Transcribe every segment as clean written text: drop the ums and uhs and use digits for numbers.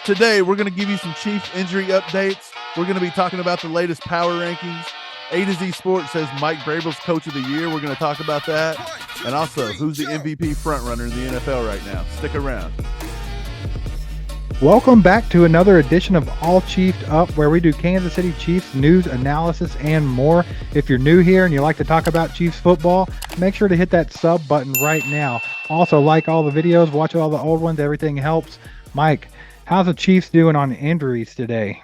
Today, we're going to give you some Chiefs injury updates. We're going to be talking about the latest power rankings. A to Z Sports says Mike Vrabel's Coach of the Year. We're going to talk about that. And also, who's the MVP frontrunner in the NFL right now? Stick around. Welcome back to another edition of All Chiefed Up, where we do Kansas City Chiefs news, analysis, and more. If you're new here and you like to talk about Chiefs football, make sure to hit that sub button right now. Also, like all the videos, watch all the old ones. Everything helps. Mike, how's the Chiefs doing on injuries today?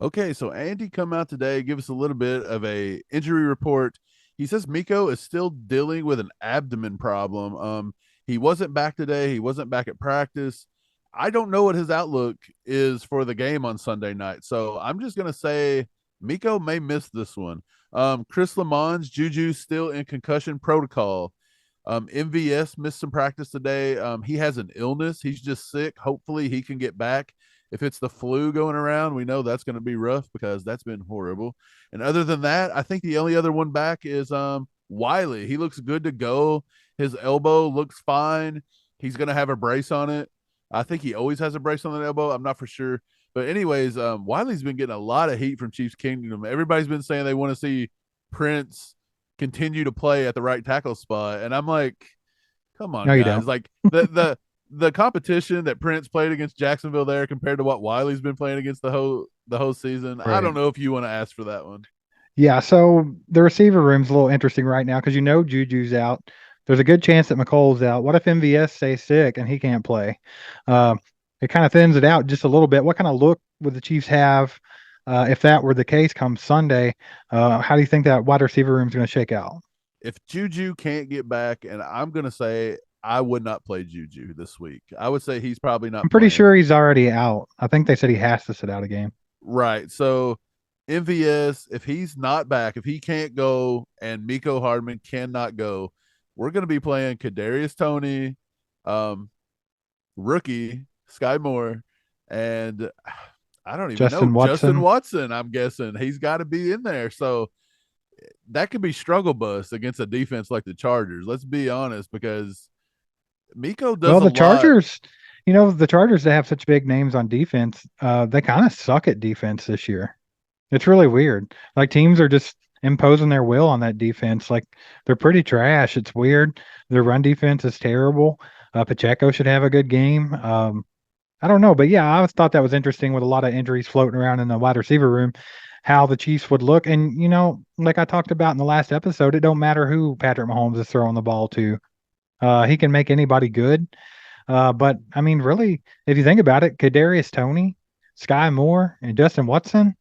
Okay, so Andy come out today, give us a little bit of a injury report. He says Miko is still dealing with an abdomen problem. He wasn't back today. He wasn't back at practice. I don't know what his outlook is for the game on Sunday night. So I'm just going to say Miko may miss this one. Chris Lamont's Juju still in concussion protocol. MVS missed some practice today. He has an illness. He's just sick. Hopefully he can get back. If it's the flu going around, we know that's going to be rough because that's been horrible. And other than that, I think the only other one back is Wiley. He looks good to go. His elbow looks fine. He's going to have a brace on it. I think he always has a brace on the elbow. I'm not for sure. But anyways, Wiley's been getting a lot of heat from Chiefs Kingdom. Everybody's been saying they want to see Prince continue to play at the right tackle spot. And I'm like, come on, No, you guys. don't. Like the competition that Prince played against Jacksonville there compared to what Wiley's been playing against the whole season. Right. I don't know if you want to ask for that one. Yeah, so the receiver room's a little interesting right now because Juju's out. There's a good chance that McColl's out. What if MVS stays sick and he can't play? It kind of thins it out just a little bit. What kind of look would the Chiefs have if that were the case come Sunday? How do you think that wide receiver room's going to shake out? If Juju can't get back, and I'm going to say I would not play Juju this week. I would say he's probably not I'm pretty playing. sure he's already out. I think they said he has to sit out a game. Right. So MVS, if he's not back, if he can't go and Miko Hardman cannot go, we're going to be playing Kadarius Toney, rookie Sky Moore, and I don't even know. Justin Watson, I'm guessing. He's got to be in there. So that could be struggle bus against a defense like the Chargers. Let's be honest, because Miko does the Chargers, the Chargers, they have such big names on defense. They kind of suck at defense this year. It's really weird. Like teams are just imposing their will on that defense. Like they're pretty trash. It's weird. Their run defense is terrible. Pacheco should have a good game. I don't know, but yeah, I thought that was interesting with a lot of injuries floating around in the wide receiver room, how the Chiefs would look. And, like I talked about in the last episode, it don't matter who Patrick Mahomes is throwing the ball to. He can make anybody good. But, I mean, really, if you think about it, Kadarius Toney, Sky Moore, and Justin Watson,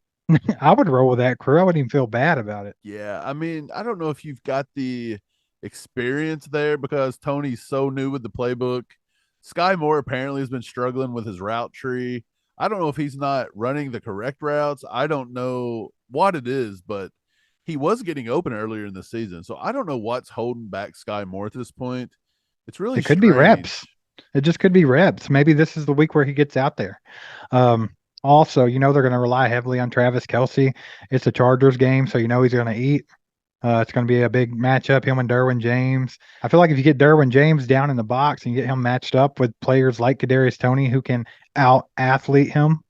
I would roll with that crew. I wouldn't even feel bad about it. Yeah, I mean, I don't know if you've got the experience there because Tony's so new with the playbook. Sky Moore apparently has been struggling with his route tree. I don't know if he's not running the correct routes. I don't know what it is, but he was getting open earlier in the season. So I don't know what's holding back Sky Moore at this point. It's really It could be reps. It just could be reps. Maybe this is the week where he gets out there. Also, they're going to rely heavily on Travis Kelce. It's a Chargers game, so he's going to eat. It's going to be a big matchup, him and Derwin James. I feel like if you get Derwin James down in the box and you get him matched up with players like Kadarius Toney who can out-athlete him,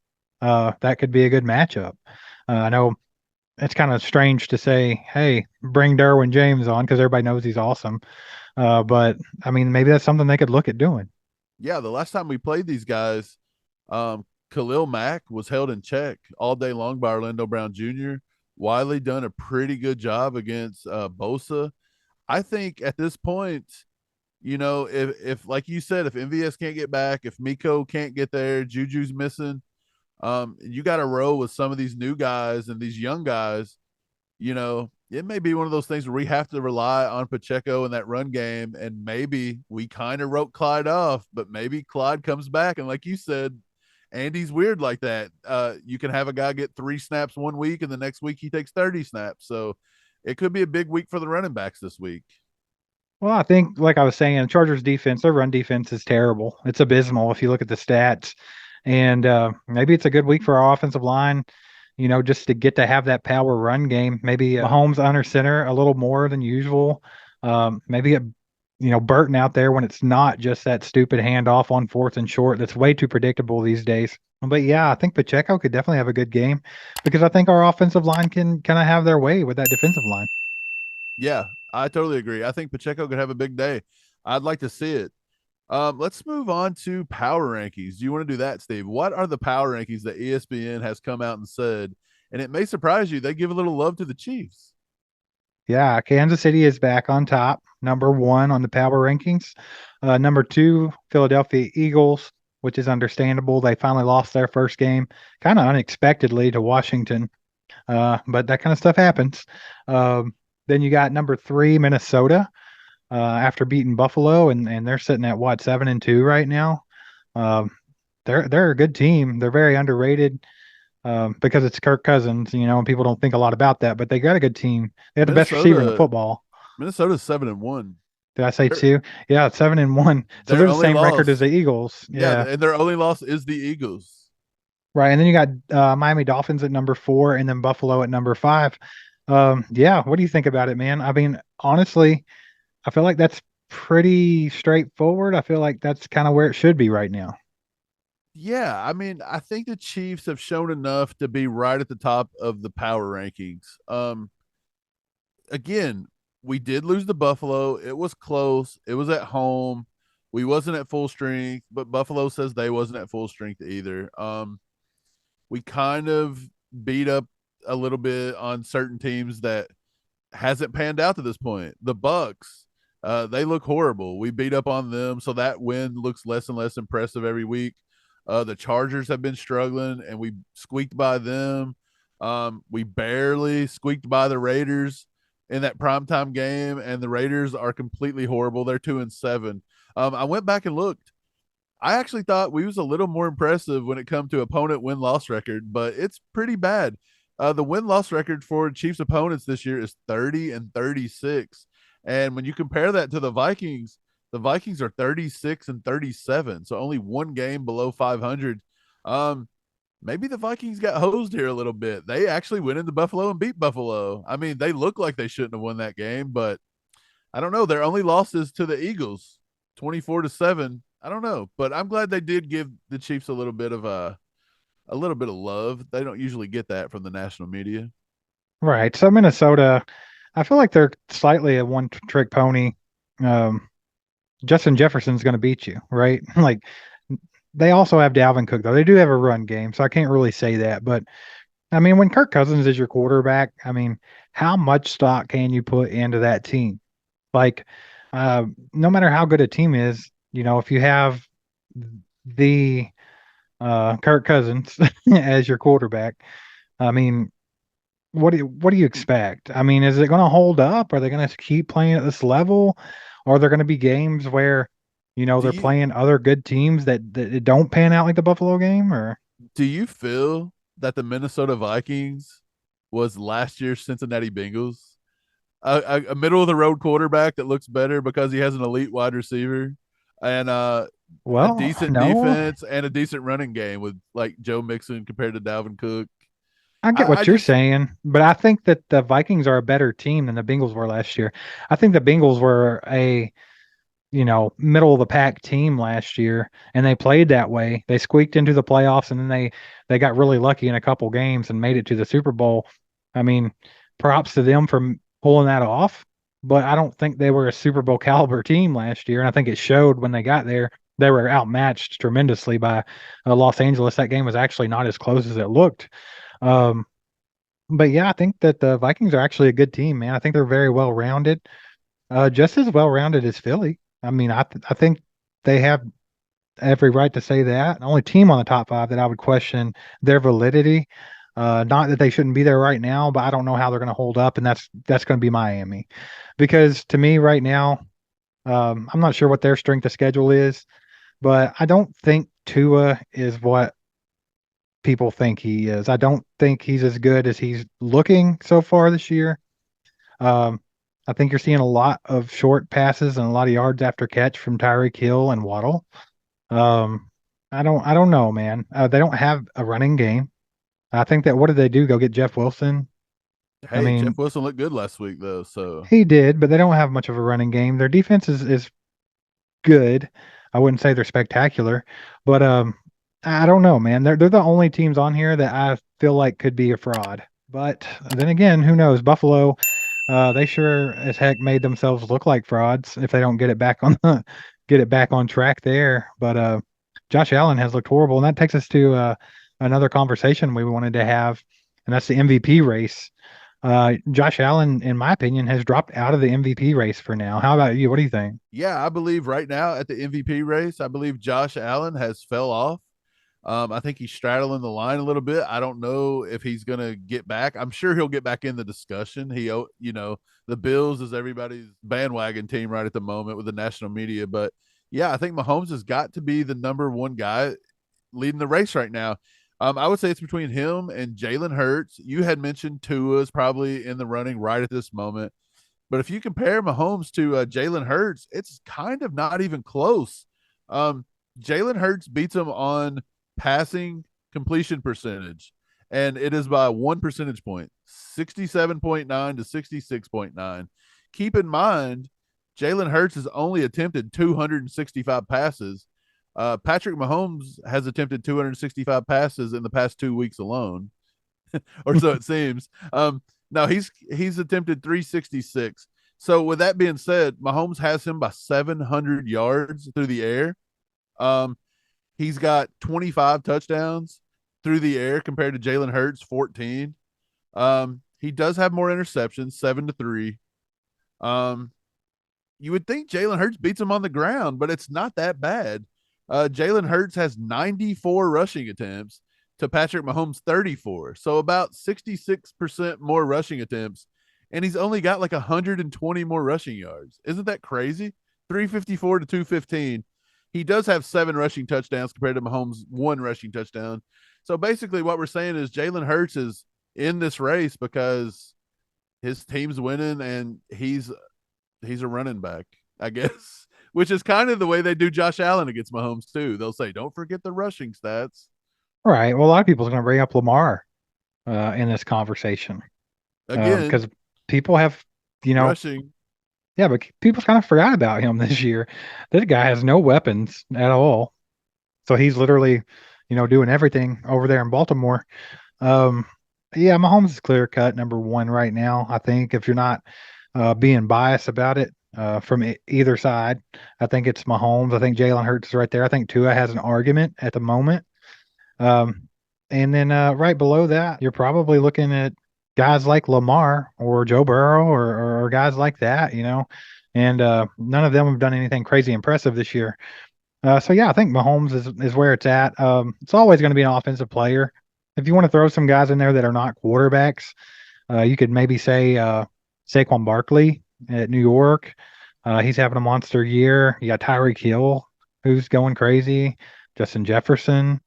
that could be a good matchup. I know it's kind of strange to say, hey, bring Derwin James on because everybody knows he's awesome. But, I mean, maybe that's something they could look at doing. Yeah, the last time we played these guys, Khalil Mack was held in check all day long by Orlando Brown Jr. Wiley done a pretty good job against Bosa. I think at this point, if like you said, if MVS can't get back, if Miko can't get there, Juju's missing, you got to roll with some of these new guys and these young guys. It may be one of those things where we have to rely on Pacheco in that run game, and maybe we kind of wrote Clyde off, but maybe Clyde comes back, and like you said, Andy's weird like that. You can have a guy get 3 snaps one week and the next week he takes 30 snaps. So it could be a big week for the running backs this week. Well, I think, like I was saying, Chargers defense, their run defense is terrible. It's abysmal if you look at the stats. And maybe it's a good week for our offensive line, just to get to have that power run game. Maybe Mahomes under center a little more than usual. Maybe Burton out there when it's not just that stupid handoff on fourth and short that's way too predictable these days. But yeah, I think Pacheco could definitely have a good game because I think our offensive line can kind of have their way with that defensive line. Yeah, I totally agree. I think Pacheco could have a big day. I'd like to see it. Let's move on to power rankings. Do you want to do that, Steve? What are the power rankings that ESPN has come out and said? And it may surprise you, they give a little love to the Chiefs. Yeah, Kansas City is back on top, number one on the power rankings. Number two, Philadelphia Eagles, which is understandable. They finally lost their first game, kind of unexpectedly to Washington, but that kind of stuff happens. Then you got number three, Minnesota, after beating Buffalo, and they're sitting at what, 7-2 right now. Um, they're a good team. They're very underrated because it's Kirk Cousins, and people don't think a lot about that, but they got a good team. They had the best receiver in the Minnesota, football. Minnesota's 7-1. Did I say Their, two? Yeah, it's 7-1. So their they're the only same record as loss, the Eagles. yeah, Yeah, and their only loss is the Eagles. right. And then you got Miami Dolphins at number four, and then Buffalo at number five. Yeah, what do you think about it, man? I mean, honestly, I feel like that's pretty straightforward. I feel like that's kind of where it should be right now. Yeah, I mean, I think the Chiefs have shown enough to be right at the top of the power rankings. Again, we did lose to Buffalo. It was close. It was at home. We wasn't at full strength, but Buffalo says they wasn't at full strength either. We kind of beat up a little bit on certain teams that hasn't panned out to this point. The Bucks, they look horrible. We beat up on them, so that win looks less and less impressive every week. The Chargers have been struggling, and we squeaked by them. We barely squeaked by the Raiders in that primetime game, and the Raiders are completely horrible. They're 2-7. I went back and looked. I actually thought we was a little more impressive when it come to opponent win loss record, but it's pretty bad. The win loss record for Chiefs opponents this year is 30-36, and when you compare that to the Vikings are 36-37, so only one game below 500. Maybe the Vikings got hosed here a little bit. They actually went into Buffalo and beat Buffalo. I mean, they look like they shouldn't have won that game, but I don't know. Their only losses to the Eagles, 24-7. I don't know, but I'm glad they did give the Chiefs a little bit of love. They don't usually get that from the national media. Right. So Minnesota, I feel like they're slightly a one-trick pony. Um, Justin Jefferson's going to beat you, right? Like they also have Dalvin Cook though. They do have a run game, so I can't really say that. But I mean, when Kirk Cousins is your quarterback, I mean, how much stock can you put into that team? Like, no matter how good a team is, if you have the Kirk Cousins as your quarterback, I mean, what do you expect? I mean, is it going to hold up? Are they going to keep playing at this level? Or are there going to be games where, Do they're you playing other good teams that don't pan out like the Buffalo game? Or do you feel that the Minnesota Vikings was last year's Cincinnati Bengals? A middle of the road quarterback that looks better because he has an elite wide receiver and a well, decent no, defense and a decent running game with like Joe Mixon compared to Dalvin Cook. I get I what you're just saying, but I think that the Vikings are a better team than the Bengals were last year. I think the Bengals were a middle of the pack team last year, and they played that way. They squeaked into the playoffs, and then they got really lucky in a couple games and made it to the Super Bowl. I mean, props to them for pulling that off, but I don't think they were a Super Bowl caliber team last year, and I think it showed when they got there. They were outmatched tremendously by Los Angeles. That game was actually not as close as it looked. Um, but yeah, I think that the Vikings are actually a good team, man. I think they're very well rounded, just as well rounded as Philly. I mean, I think they have every right to say that. The only team on the top five that I would question their validity. Not that they shouldn't be there right now, but I don't know how they're going to hold up, and that's going to be Miami, because to me right now, I'm not sure what their strength of schedule is, but I don't think Tua is what people think he is. I don't think he's as good as he's looking so far this year. Um, I think you're seeing a lot of short passes and a lot of yards after catch from Tyreek Hill and Waddle. Um, I don't know, man. They don't have a running game. I think that what did they do? Go get Jeff Wilson? I Hey, mean, Jeff Wilson looked good last week though. So he did, but they don't have much of a running game. Their defense is good. I wouldn't say they're spectacular, but I don't know, man. They're the only teams on here that I feel like could be a fraud. But then again, who knows? Buffalo, they sure as heck made themselves look like frauds if they don't get it back on the get it back on track there. But Josh Allen has looked horrible, and that takes us to another conversation we wanted to have, and that's the MVP race. Josh Allen, in my opinion, has dropped out of the MVP race for now. How about you? What do you think? yeah, I believe right now at the MVP race, I believe Josh Allen has fell off. I think he's straddling the line a little bit. I don't know if he's going to get back. I'm sure he'll get back in the discussion. The Bills is everybody's bandwagon team right at the moment with the national media. But yeah, I think Mahomes has got to be the number one guy leading the race right now. I would say it's between him and Jalen Hurts. You had mentioned Tua is probably in the running right at this moment. But if you compare Mahomes to Jalen Hurts, it's kind of not even close. Um, Jalen Hurts beats him on passing completion percentage, and it is by 1 percentage point, 67.9 to 66.9. Keep in mind, Jalen Hurts has only attempted 265 passes. Patrick Mahomes has attempted 265 passes in the past 2 weeks alone, or so it seems. No, he's attempted 366. So with that being said, Mahomes has him by 700 yards through the air. Um, he's got 25 touchdowns through the air compared to Jalen Hurts 14. He does have more interceptions, 7-3. Um, you would think Jalen Hurts beats him on the ground, but it's not that bad. Jalen Hurts has 94 rushing attempts to Patrick Mahomes 34. So about 66% more rushing attempts. And he's only got like 120 more rushing yards. Isn't that crazy? 354 to 215. He does have 7 rushing touchdowns compared to Mahomes' 1 rushing touchdown. So basically, what we're saying is Jalen Hurts is in this race because his team's winning and he's a running back, I guess, which is kind of the way they do Josh Allen against Mahomes too. They'll say, "Don't forget the rushing stats." All right. Well, a lot of people are going to bring up Lamar in this conversation Again, because people have, you know, rushing. yeah, but people kind of forgot about him this year. This guy has no weapons at all, so he's literally, doing everything over there in Baltimore. Um, yeah, Mahomes is clear cut number one right now. I think if you're not being biased about it from either side, I think it's Mahomes. I think Jalen Hurts is right there. I think Tua has an argument at the moment. And then right below that, you're probably looking at guys like Lamar or Joe Burrow or guys like that, and none of them have done anything crazy impressive this year. So yeah, I think Mahomes is where it's at. It's always going to be an offensive player. If you want to throw some guys in there that are not quarterbacks, you could maybe say Saquon Barkley at New York. He's having a monster year. You got Tyreek Hill, who's going crazy. Justin Jefferson.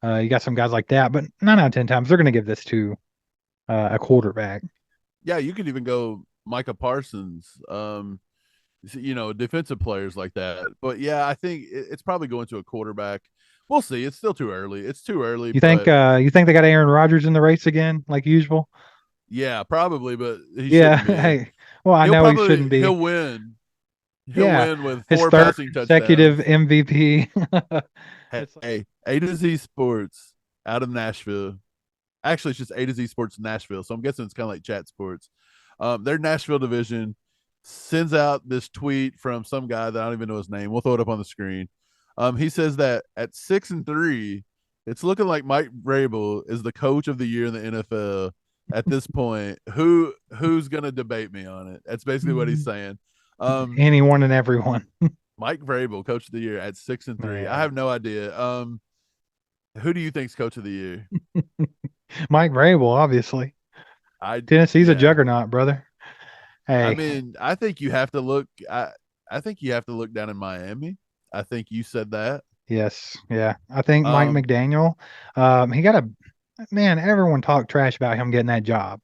You got some guys like that, but 9 out of 10 times they're going to give this to a quarterback. Yeah, you could even go Micah Parsons. Defensive players like that. But yeah, I think it's probably going to a quarterback. We'll see. It's still too early. It's too early, You think but you think they got Aaron Rodgers in the race again, like usual? yeah, probably. But he Yeah. shouldn't be. Hey, well, I know he shouldn't be. He'll win. He'll Yeah, win with his 4 third passing consecutive touchdowns. MVP. It's like, Hey, A to Z Sports out of Nashville. Actually, it's just A to Z Sports Nashville. So I'm guessing it's kind of like Chat Sports. Their Nashville division sends out this tweet from some guy that I don't even know his name. We'll throw it up on the screen. He says that at 6-3, it's looking like Mike Vrabel is the coach of the year in the NFL at this point. Who's gonna debate me on it? That's basically what he's saying. anyone and everyone. Mike Vrabel, coach of the year at 6-3. I Man, have no idea. Who do you think's coach of the year? Mike Vrabel, obviously. I Tennessee's a yeah. juggernaut, brother. I Hey, mean, I think you have to look. I think you have to look down in Miami. I think you said that. yes, yeah. I think Mike Um, McDaniel, he got a man. Everyone talked trash about him getting that job.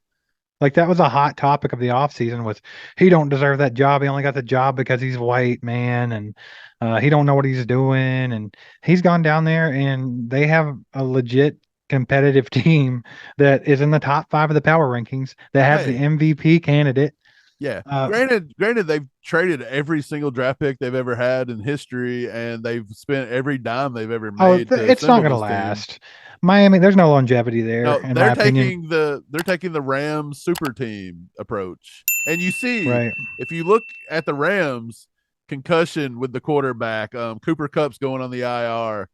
Like that was a hot topic of the offseason was he don't deserve that job. He only got the job because he's white, man, and he don't know what he's doing. And he's gone down there and they have a legit competitive team that is in the top 5 of the power rankings, that has the Hey, MVP candidate. yeah. Uh, Granted, they've traded every single draft pick they've ever had in history, and they've spent every dime they've ever oh, made to it's not assemble going to this team. last. Miami, there's no longevity there, No, in my opinion. they're taking the Rams super team approach. And you see, Right. if you look at the Rams concussion with the quarterback, Cooper Cup's going on the IR.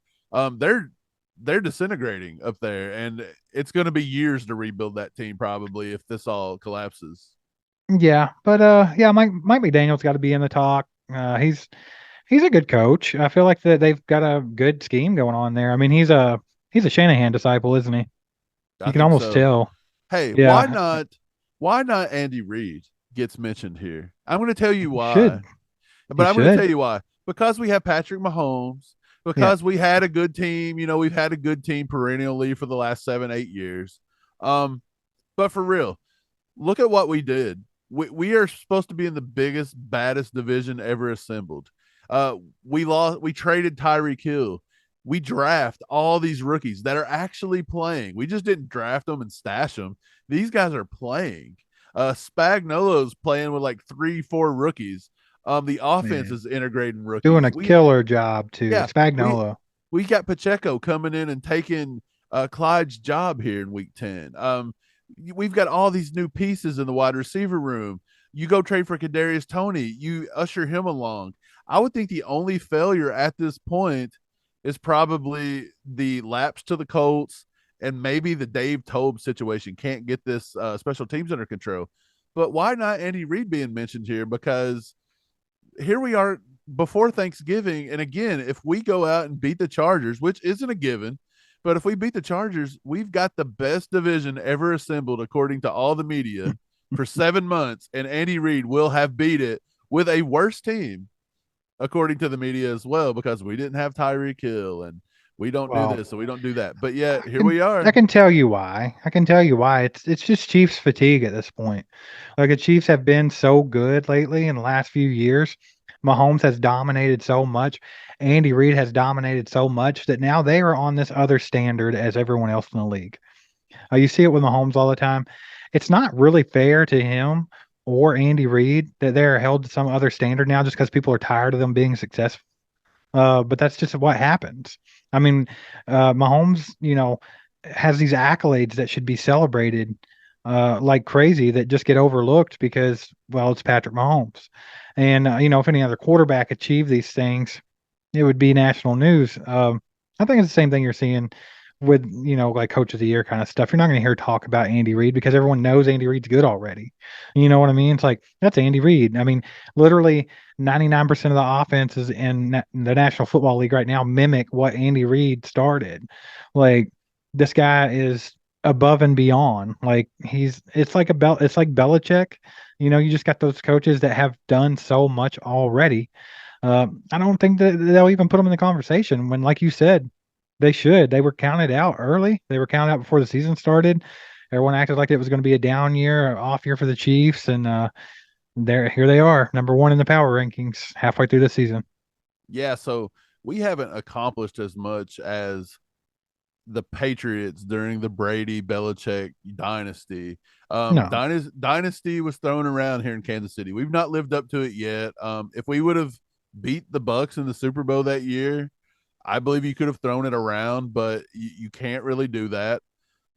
They're disintegrating up there, and it's going to be years to rebuild that team probably if this all collapses. Yeah, but yeah, Mike McDaniel's got to be in the talk. He's a good coach. I feel like that they've got a good scheme going on there. I mean, he's a Shanahan disciple, isn't he? I You can think almost so. tell. Hey, Yeah, why not Andy Reid gets mentioned here? I'm going to tell you he why. should. He But I'm going to should. tell you why. Because we have Patrick Mahomes, Yeah. because we had a good team. We've had a good team perennially for the last 7, 8 years. Um, but for real, look at what we did. We are supposed to be in the biggest, baddest division ever assembled. We traded Tyreek Hill. We draft all these rookies that are actually playing. We just didn't draft them and stash them. These guys are playing. Spagnolo's playing with like 3, 4 rookies. The offense Man. is integrating Doing rookies. a killer job too. Yeah, we Spagnuolo. we got Pacheco coming in and taking Clyde's job here in week 10. We've got all these new pieces in the wide receiver room. You go trade for Kadarius Toney, you usher him along. I would think the only failure at this point is probably the lapse to the Colts and maybe the Dave Tobe situation. Can't get this special teams under control. But why not Andy Reid being mentioned here? Because here we are before Thanksgiving. And again, if we go out and beat the Chargers, which isn't a given, but if we beat the Chargers, we've got the best division ever assembled, according to all the media, for 7 months. And Andy Reid will have beat it with a worse team, according to the media as well, because we didn't have Tyreek Hill and we don't do Well, this and we don't do that. But yet, I here can we I are. can tell you why. I can tell you why. It's just Chiefs fatigue at this point. Like the Chiefs have been so good lately in the last few years. Mahomes has dominated so much. Andy Reid has dominated so much that now they are on this other standard as everyone else in the league. You see it with Mahomes all the time. It's not really fair to him or Andy Reid that they're held to some other standard now just because people are tired of them being successful. But that's just what happens. I mean, Mahomes, has these accolades that should be celebrated like crazy that just get overlooked because, well, it's Patrick Mahomes. And, if any other quarterback achieved these things, it would be national news. I think it's the same thing you're seeing with, like coach of the year kind of stuff. You're not going to hear talk about Andy Reid because everyone knows Andy Reid's good already. You know what I mean? It's like, that's Andy Reid. I mean, literally 99% of the offenses in the National Football League right now mimic what Andy Reid started. Like, this guy is above and beyond. Like, it's like Belichick. You just got those coaches that have done so much already. I don't think that they'll even put them in the conversation when, like you said, they should. They were counted out early. They were counted out before the season started. Everyone acted like it was going to be a down year, off year for the Chiefs, and here they are, number one in the power rankings halfway through the season. Yeah, so we haven't accomplished as much as the Patriots during the Brady Belichick dynasty. No, Dynasty was thrown around here in Kansas City. We've not lived up to it yet. If we would have beat the Bucks in the Super Bowl that year, I believe you could have thrown it around, but you can't really do that.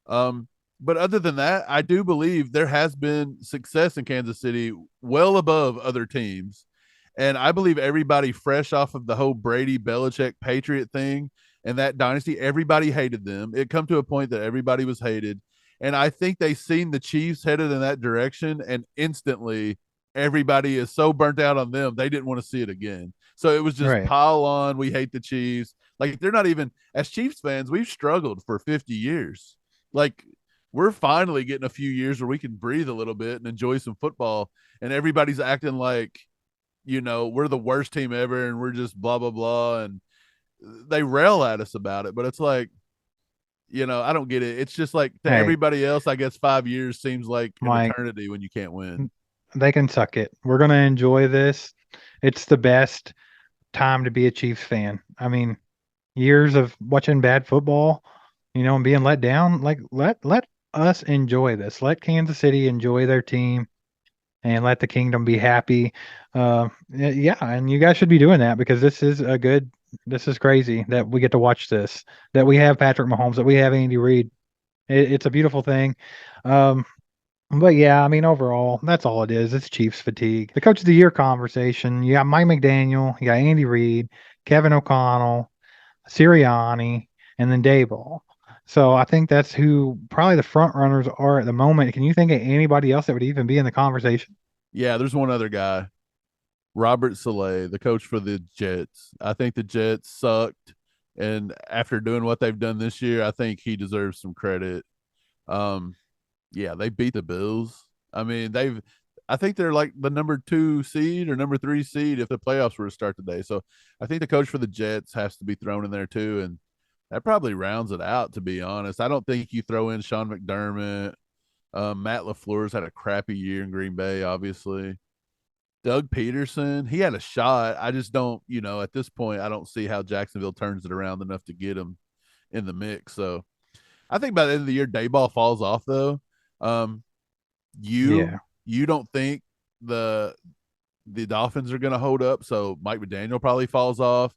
Um, but other than that, I do believe there has been success in Kansas City well above other teams. And I believe everybody fresh off of the whole Brady Belichick Patriot thing and that dynasty, everybody hated them. It come to a point that everybody was hated. And I think they seen the Chiefs headed in that direction, and instantly everybody is so burnt out on them, they didn't want to see it again. So it was just right. pile on. We hate the Chiefs. Like they're not even, as Chiefs fans, we've struggled for 50 years. Like we're finally getting a few years where we can breathe a little bit and enjoy some football. And everybody's acting like, we're the worst team ever and we're just blah, blah, blah. And they rail at us about it. But it's like, I don't get it. It's just like to Hey, everybody else, I guess 5 years seems like an Mike, eternity when you can't win. they can suck it. We're gonna enjoy this. It's the best time to be a Chiefs fan. I mean, years of watching bad football, and being let down. Like let us enjoy this. Let Kansas City enjoy their team and let the kingdom be happy. Yeah, and you guys should be doing that because this is crazy that we get to watch this, that we have Patrick Mahomes, that we have Andy Reid. It's a beautiful thing. Um, but yeah, I mean, overall, that's all it is. It's Chiefs fatigue. The coach of the year conversation. You got Mike McDaniel, you got Andy Reid, Kevin O'Connell, Sirianni, and then Dayball. So I think that's who probably the front runners are at the moment. Can you think of anybody else that would even be in the conversation? Yeah, there's one other guy, Robert Saleh, the coach for the Jets. I think the Jets sucked, and after doing what they've done this year, I think he deserves some credit. Um, yeah, they beat the Bills. I mean, I think they're like the number 2 seed or number 3 seed if the playoffs were to start today. So I think the coach for the Jets has to be thrown in there too, and that probably rounds it out. To be honest, I don't think you throw in Sean McDermott. Matt LaFleur's had a crappy year in Green Bay, obviously. Doug Peterson, he had a shot. I just don't, at this point, I don't see how Jacksonville turns it around enough to get him in the mix. So I think by the end of the year, Dayball falls off though. Um, you Yeah. you don't think the Dolphins are going to hold up, so Mike McDaniel probably falls off.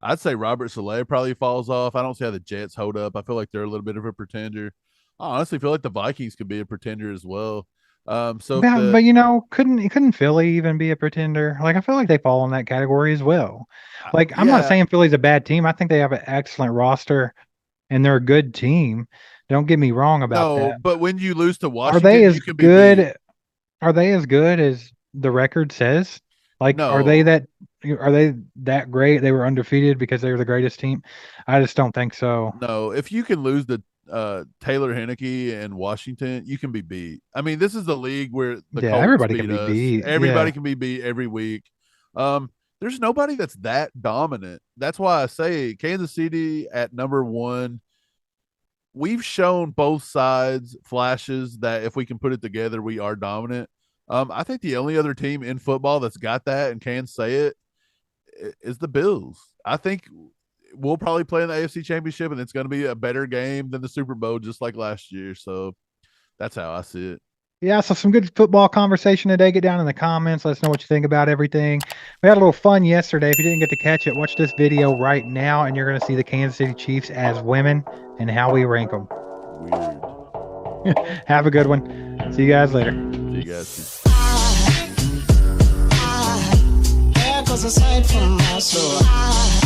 I'd say Robert Saleh probably falls off. I don't see how the Jets hold up. I feel like they're a little bit of a pretender. I honestly feel like the Vikings could be a pretender as well. So if Yeah, the but couldn't Philly even be a pretender? Like I feel like they fall in that category as well. Like I'm not yeah, saying Philly's a bad team. I think they have an excellent roster and they're a good team. Don't get me wrong about no, that. but when you lose to Are they Washington, as you can be beat. good? Are they as good as the record says? Like, No, are they that great? They were undefeated because they were the greatest team. I just don't think so. no. If you can lose to Taylor Heineke and Washington, you can be beat. I mean, this is the league where the Yeah, Colts everybody can beat be us. beat. Everybody Yeah. can be beat every week. There's nobody that's that dominant. That's why I say Kansas City at number 1. We've shown both sides flashes that if we can put it together, we are dominant. I think the only other team in football that's got that and can say it is the Bills. I think we'll probably play in the AFC Championship, and it's going to be a better game than the Super Bowl, just like last year. So that's how I see it. Yeah, so some good football conversation today. Get down in the comments. Let us know what you think about everything. We had a little fun yesterday. If you didn't get to catch it, watch this video right now, and you're going to see the Kansas City Chiefs as women and how we rank them. Weird. Have a good one. See you guys later. See you guys. There goes a sight from my soul.